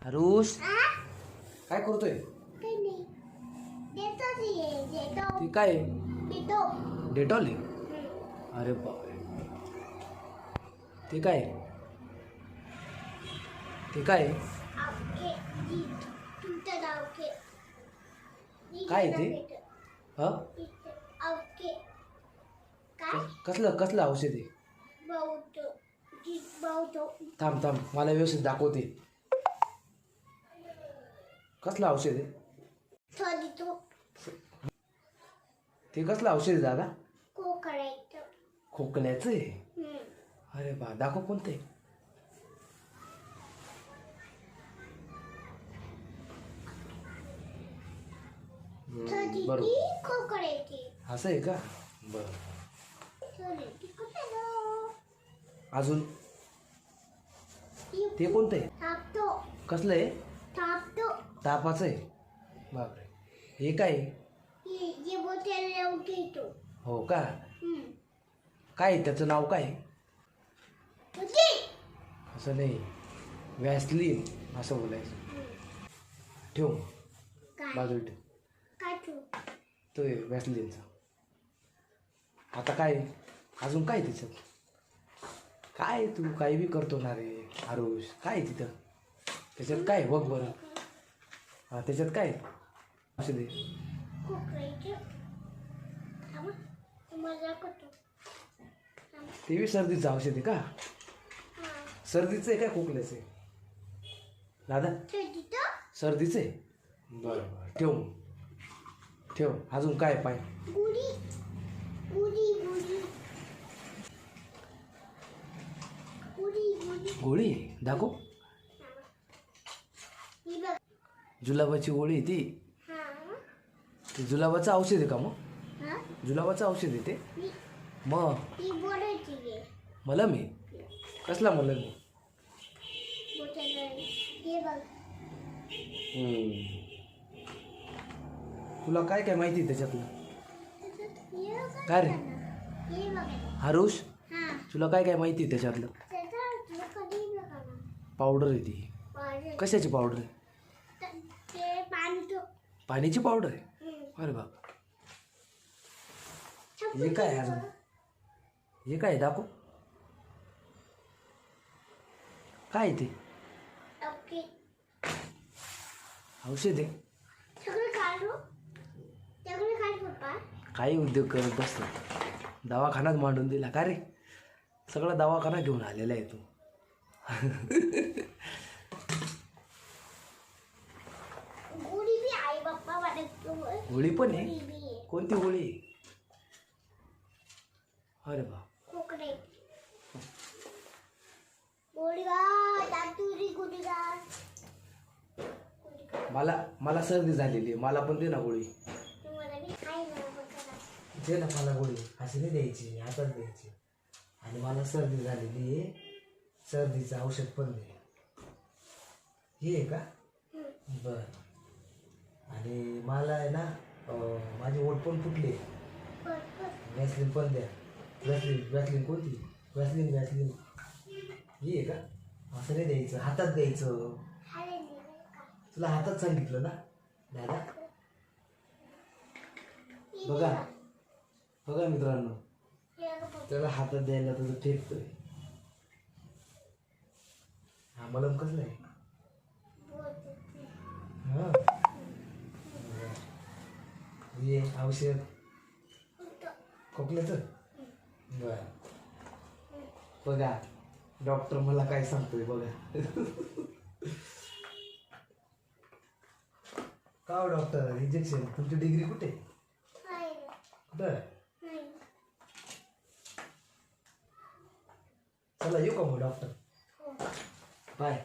हरुष काय करतोय? ती काय डेटॉल आहे? अरे बापरे, ते काय ते काय काय ते? हा, कसलं कसलं औषध आहे? थांब थांब, मला व्यवस्थित दाखवते. कसलं औषध आहे ते? कसलं औषध आहे दादा? खोकल्याचं आहे? अरे बा, दाखव कोणते. बरोबर, असं आहे का? बरं, अजून ते कोणतं आहे? कसलं आहे? तापाचं आहे? बापरे, हे काय? हो का? काय आहे त्याचं नाव? काय असं नाही, वॅसलीन असं बोलायचं. ठेव बाजूला, ठेव तो वॅसलीनचा. आता काय अजून काय तिचं? काय तू काही बी करतो ना रे आरुष? काय तिथं त्याच्यात काय बघ बरं. हा, त्याच्यात काय औषध आहे? ते बी सर्दीचं औषध आहे का? सर्दीचं आहे काय खोकल्याचं आहे दादा? सर्दीचं आहे? बरं बरं, ठेव ठेव. अजून काय पाय? गोळी दाखव. जुलाबाची गोळी आहे ती जुलाबाचं औषध आहे का? मग जुलाबाचं औषध आहे ते? मग मलम आहे? कसला मलम आहे? तुला काय काय माहिती आहे त्याच्यातलं? काय रे हरुष, तुला काय काय माहिती आहे त्याच्यातलं? पावडर आहे ती? कशाची पावडर आहे? पाण्याची पावडर आहे? अरे बाप, हे काय आहे अजून? हे काय दाखव, काय ते? औषध आहे? काही उद्योग करत बसतो, दवाखानाच मांडून दिला का रे? सगळा दवाखाना घेऊन आलेला आहे तू. गोळी पण आहे? कोणती गोळी? अरे बा, मला सर्दी झालेली आहे, मला पण दे ना गोळी. दे ना मला गोळी. अशी नाही द्यायची, हातात द्यायची. आणि मला सर्दी झालेली आहे, सर्दीचं औषध पण दे. हे आहे का? बर. आणि मला आहे ना माझी ओठ पण फुटली, वॅसलीन पण द्या. वॅसलीन कोणती? वॅसलीन ही आहे का? असं नाही द्यायचं, हातात द्यायचं. तुला हातात सांगितलं ना दादा? बघा बघा मित्रांनो, त्याला हातात द्यायला तुझं फेकतोय. हा मलम कसला आहे? हा, हे औषध खोकल्याचं? बर, बघा डॉक्टर मला काय सांगतोय बघा. का हो डॉक्टर, इंजेक्शन? तुमची डिग्री कुठे? बर, चला येऊ का मग डॉक्टर? बाय.